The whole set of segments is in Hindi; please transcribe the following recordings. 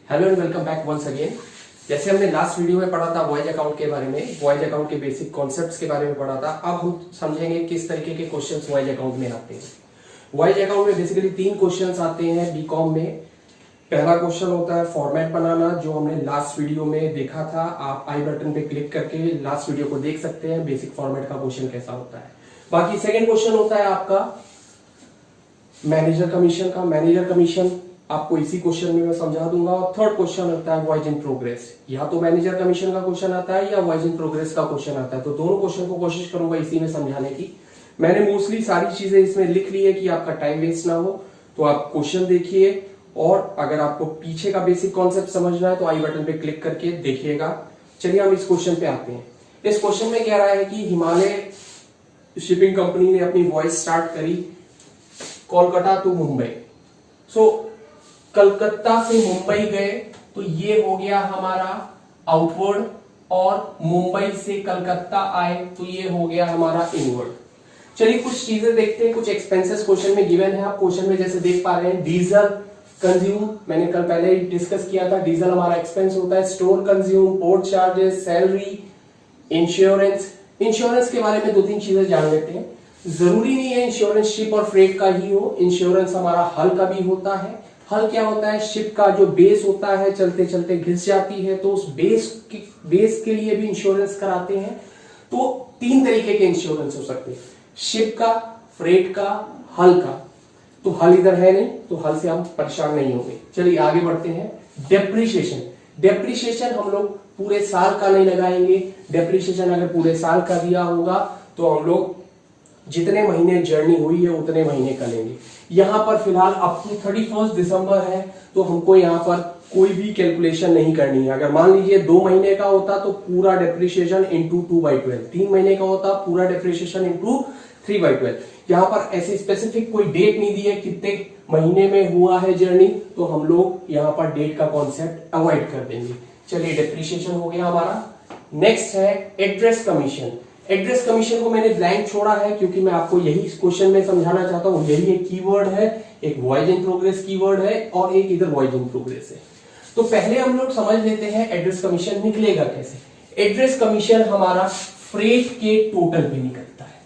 Hello and welcome back once again. जैसे हमने लास्ट वीडियो में पढ़ा था वॉयज अकाउंट के बारे में, वॉयज अकाउंट के बेसिक कॉन्सेप्ट्स के बारे में पढ़ा था। अब हम समझेंगे किस तरीके के क्वेश्चंस वॉयज अकाउंट में आते हैं। वॉयज अकाउंट में बेसिकली 3 क्वेश्चंस आते हैं बीकॉम में। पहला क्वेश्चन होता है फॉर्मेट बनाना, जो हमने लास्ट वीडियो में देखा था। आप आई बटन पे क्लिक करके लास्ट वीडियो को देख सकते हैं, बेसिक फॉर्मेट का क्वेश्चन कैसा होता है। बाकी सेकेंड क्वेश्चन होता है आपका मैनेजर कमीशन का। मैनेजर कमीशन आपको इसी क्वेश्चन में मैं समझा दूंगा। और थर्ड क्वेश्चन होता है वॉयज इन प्रोग्रेस। या तो मैनेजर कमीशन का क्वेश्चन आता है या वॉयज इन प्रोग्रेस का क्वेश्चन आता है, तो दोनों क्वेश्चन को कोशिश करूंगा इसी में समझाने की। मैंने मोस्टली सारी चीजें इसमें लिख ली है कि आपका टाइम वेस्ट ना हो। तो आप क्वेश्चन देखिए, और अगर आपको पीछे का बेसिक कॉन्सेप्ट समझना है तो आई बटन पे क्लिक करके देखिएगा। चलिए हम इस क्वेश्चन पे आते हैं। इस क्वेश्चन में कह रहा है कि हिमालय शिपिंग कंपनी ने अपनी वॉयज स्टार्ट करी कोलकाता टू मुंबई। सो कलकत्ता से मुंबई गए तो ये हो गया हमारा आउटवर्ड, और मुंबई से कलकत्ता आए तो ये हो गया हमारा इनवर्ड। चलिए कुछ चीजें देखते हैं। कुछ एक्सपेंसेस क्वेश्चन में गिवन है। आप क्वेश्चन में जैसे देख पा रहे हैं डीजल कंज्यूम, मैंने कल पहले ही डिस्कस किया था, डीजल हमारा एक्सपेंस होता है। Store consume, port charges, salary, insurance. Insurance के बारे में 2-3 चीजें जान लेते हैं। जरूरी नहीं है इंश्योरेंस शिप और फ्रेट का ही हो, इंश्योरेंस हमारा हल का भी होता है। हल क्या होता है? शिप का जो बेस होता है चलते चलते घिस जाती है, तो उस बेस के लिए भी इंश्योरेंस कराते हैं। तो 3 तरीके के इंश्योरेंस हो सकते हैं, शिप का, फ्रेट का, हल का। तो हल इधर है नहीं, तो हल से हम परेशान नहीं होंगे। चलिए आगे बढ़ते हैं। डेप्रिसिएशन। डेप्रिसिएशन हम लोग पूरे साल का नहीं लगाएंगे। डेप्रिसिएशन अगर पूरे साल का दिया होगा तो हम लोग जितने महीने जर्नी हुई है उतने महीने का लेंगे। यहां पर फिलहाल अप टू 31 दिसंबर है, तो हमको यहां पर कोई भी कैलकुलेशन नहीं करनी है। अगर मान लीजिए 2 महीने का होता तो पूरा डेप्रिसिएशन इंटू 2/12, 3 महीने का होता पूरा डेप्रिसिएशन इंटू 3/12। यहां पर ऐसी स्पेसिफिक कोई डेट नहीं दी है कितने महीने में हुआ है जर्नी, तो हम लोग यहां पर डेट का कॉन्सेप्ट अवॉइड कर देंगे। चलिए डेप्रिसिएशन हो गया हमारा। नेक्स्ट है एड्रेस कमीशन। एड्रेस कमीशन को मैंने ब्लैंक छोड़ा है क्योंकि मैं आपको यही इस क्वेश्चन में समझाना चाहता हूं। यही एक कीवर्ड है, एक वॉयज इन प्रोग्रेस कीवर्ड है और एक इधर वॉयज इन प्रोग्रेस है। तो पहले हम लोग समझ लेते हैं एड्रेस कमीशन निकलेगा कैसे। एड्रेस कमीशन हमारा फ्रेट के टोटल पे निकलता है।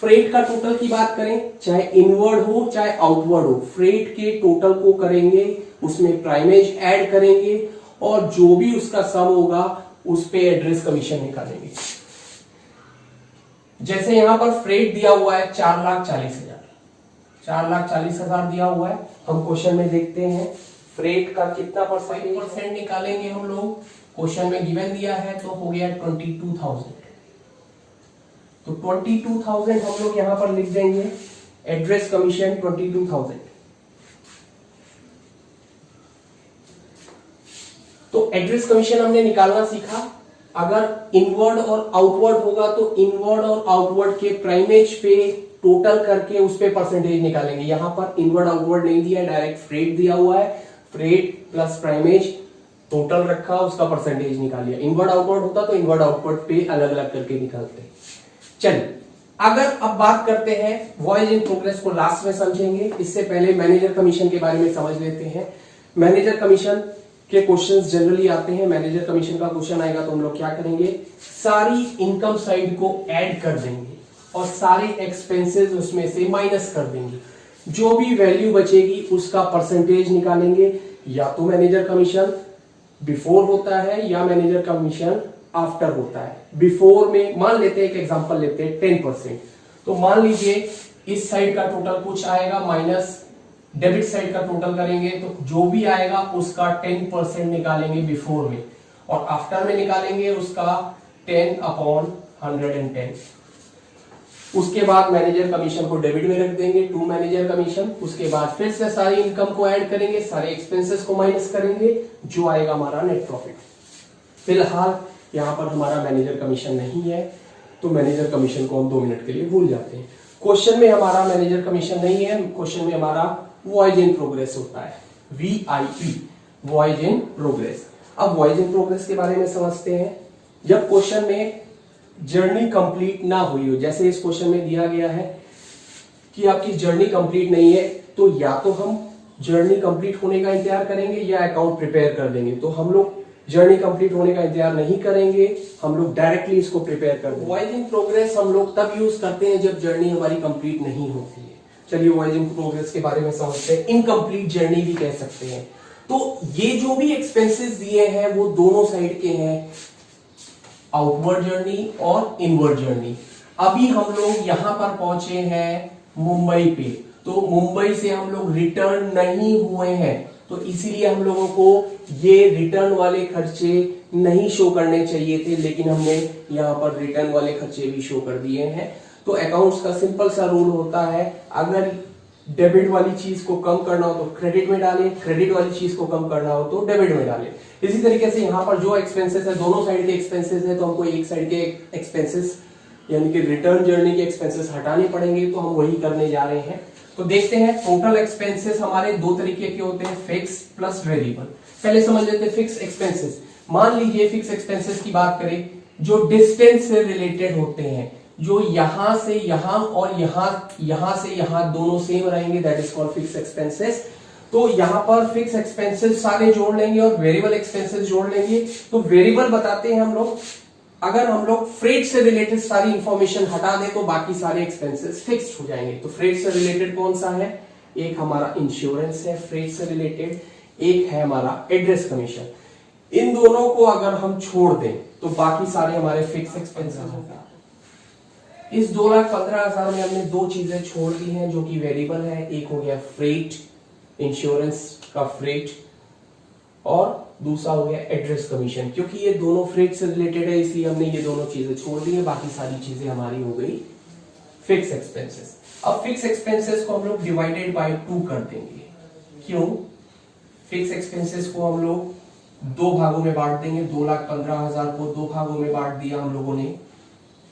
फ्रेट का टोटल की बात करें, चाहे इनवर्ड हो चाहे आउटवर्ड हो, फ्रेट के टोटल को करेंगे, उसमें प्राइमेज ऐड करेंगे और जो भी उसका सम होगा उस पे एड्रेस कमीशन निकालेंगे। जैसे यहां पर फ्रेट दिया हुआ है 4,40,000, 4,40,000 दिया हुआ है। हम क्वेश्चन में देखते हैं फ्रेट का कितना परसेंट निकालेंगे हम लोग। क्वेश्चन में गिवन दिया है तो हो गया 22,000। तो 22,000 हम लोग यहां पर लिख देंगे। Address commission 22,000। तो एड्रेस कमीशन हमने निकालना सीखा। अगर इनवर्ड और आउटवर्ड होगा तो इनवर्ड और आउटवर्ड के प्राइमेज पे टोटल करके उस पे परसेंटेज निकालेंगे। यहां पर इनवर्ड आउटवर्ड नहीं दिया है, डायरेक्ट फ्रेट दिया हुआ है। फ्रेट प्लस प्राइमेज टोटल रखा, उसका परसेंटेज निकालिए। इनवर्ड आउटवर्ड होता तो इनवर्ड आउटवर्ड पे अलग अलग करके निकालते। चलिए अगर अब बात करते हैं वॉयज इन प्रोग्रेस को लास्ट में समझेंगे। इससे पहले मैनेजर कमीशन के बारे में समझ लेते हैं। मैनेजर कमीशन के क्वेश्चंस जनरली आते हैं। मैनेजर कमीशन का क्वेश्चन आएगा तो हम लोग क्या करेंगे, सारी इनकम साइड को ऐड कर देंगे और सारे एक्सपेंसेस उसमें से माइनस कर देंगे। जो भी वैल्यू बचेगी उसका परसेंटेज निकालेंगे। या तो मैनेजर कमीशन बिफोर होता है या मैनेजर कमीशन आफ्टर होता है। बिफोर में मान लेते हैं, एक एग्जांपल लेते हैं 10%। तो मान लीजिए इस साइड का टोटल कुछ आएगा माइनस डेबिट साइड का टोटल करेंगे, तो जो भी आएगा उसका 10% निकालेंगे बिफोर में, और आफ्टर में निकालेंगे उसका 10/110। उसके बाद मैनेजर कमीशन को डेबिट में रख देंगे, टू मैनेजर कमीशन। उसके बाद फिर से सारी इनकम को ऐड करेंगे, सारे एक्सपेंसेस को माइनस करेंगे, जो आएगा हमारा नेट प्रॉफिट। फिलहाल यहां पर हमारा मैनेजर कमीशन नहीं है, तो मैनेजर कमीशन को हम 2 मिनट के लिए भूल जाते हैं। क्वेश्चन में हमारा मैनेजर कमीशन नहीं है, क्वेश्चन में हमारा वॉयज इन प्रोग्रेस होता है, VIP, वॉयज इन प्रोग्रेस। अब वॉयज इन प्रोग्रेस के बारे में समझते हैं। जब क्वेश्चन में जर्नी कंप्लीट ना हुई हो, जैसे इस क्वेश्चन में दिया गया है कि आपकी जर्नी कंप्लीट नहीं है, तो या तो हम जर्नी कंप्लीट होने का इंतजार करेंगे या अकाउंट प्रिपेयर कर देंगे? तो हम लोग जर्नी कंप्लीट होने का इंतजार नहीं करेंगे, हम लोग डायरेक्टली इसको प्रिपेयर कर देंगे। वॉइस इन प्रोग्रेस हम लोग तब यूज करते हैं जब जर्नी हमारी कंप्लीट नहीं होती है। चलिए वॉइस इन प्रोग्रेस के बारे में समझते हैं। इनकम्प्लीट जर्नी भी कह सकते हैं। तो ये जो भी एक्सपेंसेस दिए हैं वो दोनों साइड के हैं, आउटवर्ड जर्नी और इनवर्ड जर्नी। अभी हम लोग यहां पर पहुंचे हैं मुंबई पे, तो मुंबई से हम लोग रिटर्न नहीं हुए हैं, तो इसीलिए हम लोगों को ये रिटर्न वाले खर्चे नहीं शो करने चाहिए थे, लेकिन हमने यहाँ पर रिटर्न वाले खर्चे भी शो कर दिए हैं। तो अकाउंट्स का सिंपल सा रूल होता है, अगर डेबिट वाली चीज को कम करना हो तो क्रेडिट में डालें, क्रेडिट वाली चीज को कम करना हो तो डेबिट में डालें। इसी तरीके से यहाँ पर जो एक्सपेंसेस है, दोनों साइड के एक्सपेंसेस है, तो हमको एक साइड के एक्सपेंसेस यानी कि रिटर्न जर्नी के एक्सपेंसेस हटाने पड़ेंगे, तो हम वही करने जा रहे हैं। तो देखते हैं टोटल एक्सपेंसेस हमारे दो तरीके के होते हैं, फिक्स प्लस वेरिएबल। पहले समझ लेते हैं फिक्स एक्सपेंसेस। मान लीजिए फिक्स एक्सपेंसेस की बात करें, जो डिस्टेंस से रिलेटेड होते हैं, जो यहां से यहां और यहां से यहां दोनों सेम रहेंगे, that is called fix expenses. तो यहां पर फिक्स एक्सपेंसेस सारे जोड़ लेंगे और वेरिएबल एक्सपेंसेस जोड़ लेंगे। तो वेरिएबल बताते हैं हम लोग, अगर हम लोग फ्रेट से रिलेटेड सारी इंफॉर्मेशन हटा दें तो बाकी सारे एक्सपेंसेस फिक्स्ड हो जाएंगे। तो फ्रेट से रिलेटेड कौन सा है? एक हमारा इंश्योरेंस है फ्रेट से रिलेटेड, एक है हमारा एड्रेस कमीशन। इन दोनों को अगर हम छोड़ दें तो बाकी सारे हमारे फिक्स एक्सपेंसेस होगा। इस 2,15,000 में हमने दो चीजें छोड़ दी हैं जो कि वेरिएबल है। एक हो गया फ्रेट, इंश्योरेंस का फ्रेट, और दूसरा हो गया एड्रेस कमीशन। क्योंकि ये दोनों फ्रेट से रिलेटेड है इसलिए हमने ये दोनों चीजें छोड़ दी है, बाकी सारी चीजें हमारी हो गई फिक्स एक्सपेंसेस। अब फिक्स एक्सपेंसेस को हम लोग डिवाइडेड बाय 2 कर देंगे। क्यों? फिक्स एक्सपेंसेस को हम लोग दो भागों में बांट देंगे। 2,15,000 को दो भागों में बांट दिया हम लोगों ने,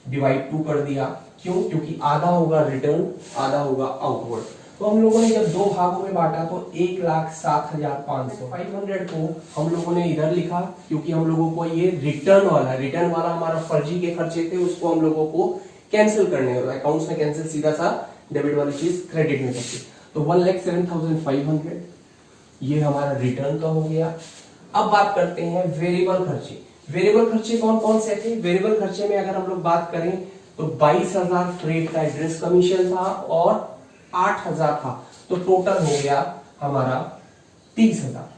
डिवाइड 2 कर दिया। क्यों? क्योंकि आधा होगा रिटर्न, आधा होगा आउटवर्ड। तो हम लोगों ने जब दो भागों में बांटा तो 1,07,500 500 को हम लोगों ने इधर लिखा, क्योंकि हम लोगों को ये रिटर्न वाला हमारा फर्जी के खर्चे थे, उसको हम लोगों को कैंसिल करने हैं। अकाउंट्स में कैंसिल सीधा सा डेबिट वाली चीज क्रेडिट में करती। तो 1,07,500 ये हमारा रिटर्न का हो गया। अब बात करते हैं वेरिएबल खर्चे। वेरिएबल खर्चे कौन कौन से थे? वेरिएबल खर्चे में अगर हम लोग बात करें तो 22,000 फ्रेट का एड्रेस कमीशन था और 8,000 था, तो टोटल हो गया हमारा 30,000।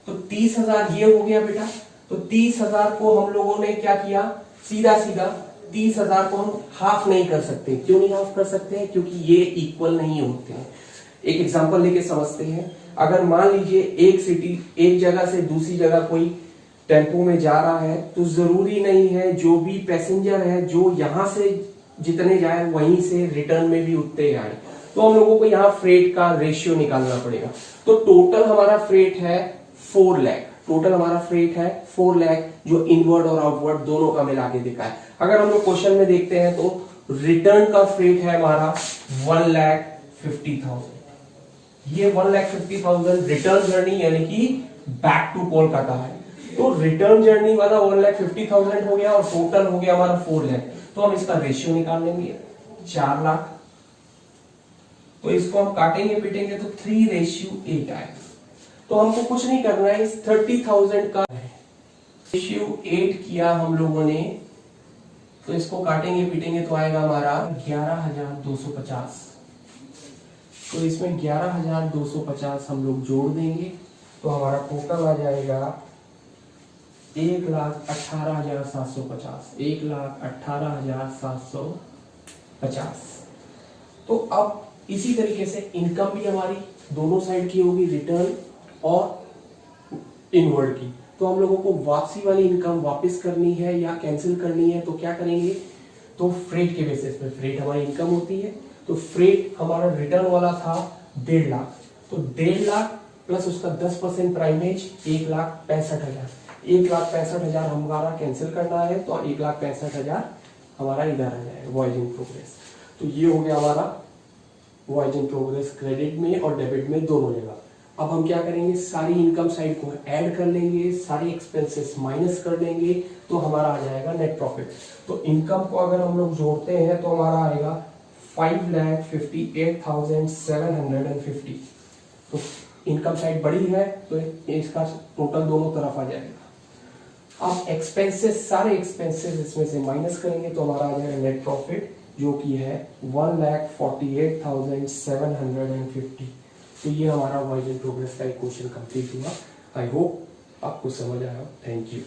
तो 30,000 ये हो गया बेटा। तो 30,000 को हम लोगों ने क्या किया, सीधा सीधा 30,000 को हम हाफ नहीं कर सकते। क्यों नहीं हाफ कर सकते हैं? क्योंकि ये इक्वल नहीं होते हैं। एक एग्जांपल लेके समझते हैं। अगर मान लीजिए एक जगह से दूसरी जगह कोई टेम्पो में जा रहा है, तो जरूरी नहीं है जो भी पैसेंजर है जो यहां से जितने जाए वहीं से रिटर्न में भी उतने आए। तो हम लोगों को यहाँ फ्रेट का रेशियो निकालना पड़ेगा। तो टोटल हमारा फ्रेट है 4 लाख। टोटल हमारा फ्रेट है 4 लाख, जो इनवर्ड और आउटवर्ड दोनों का मिला के दिखा है। अगर हम लोग क्वेश्चन में देखते हैं तो रिटर्न का फ्रेट है हमारा 1,50,000। ये 1,50,000 रिटर्न जर्नी यानी कि बैक टू कोलकाता है। तो रिटर्न जर्नी वाला 1,50,000 हो गया और टोटल हो गया हमारा 4 लाख। तो हम इसका रेशियो निकाल लेंगे 4 लाख। तो इसको हम काटेंगे पीटेंगे तो 3:8 आएगा। तो हमको कुछ नहीं करना है, इस 30,000 का रेशियो 8 किया हम लोगों ने, तो इसको काटेंगे पीटेंगे तो आएगा हमारा 11,250। तो इसमें 11,250 हम लोग जोड़ देंगे तो हमारा टोटल आ जाएगा 1,18,750। 1,18,750। तो अब इसी तरीके से इनकम भी हमारी दोनों साइड की होगी, रिटर्न और इनवर्ड की। तो हम लोगों को वापसी वाली इनकम वापस करनी है या कैंसिल करनी है, तो क्या करेंगे? तो फ्रेट के बेसिस पे, फ्रेट हमारी इनकम होती है। तो फ्रेट हमारा रिटर्न वाला था 1.5 लाख, तो 1.5 लाख प्लस उसका 10% प्राइमेज 1,65,000। 1,65,000 हमारा कैंसिल करना है, तो 1,65,000 हमारा इधर आ जाएगा वॉइस इन प्रोग्रेस। तो ये हो गया हमारा वॉइस इन प्रोग्रेस, क्रेडिट में और डेबिट में दोनों जगह। अब हम क्या करेंगे? सारी इनकम साइड को ऐड कर लेंगे, सारी एक्सपेंसेस माइनस कर देंगे, तो हमारा आ जाएगा नेट प्रॉफिट। तो इनकम को अगर हम लोग जोड़ते हैं तो हमारा आएगा 5,58,750। तो इनकम साइड बड़ी है तो इसका टोटल दोनों तरफ आ जाएगा। अब एक्सपेंसेस, सारे एक्सपेंसेस इसमें से माइनस करेंगे तो हमारा आ जाएगा नेट प्रॉफिट, जो कि है 1,48,750। तो ये हमारा वर्क इन प्रोग्रेस का एक क्वेश्चन कंप्लीट हुआ। आई होप आपको समझ आया। Thank you.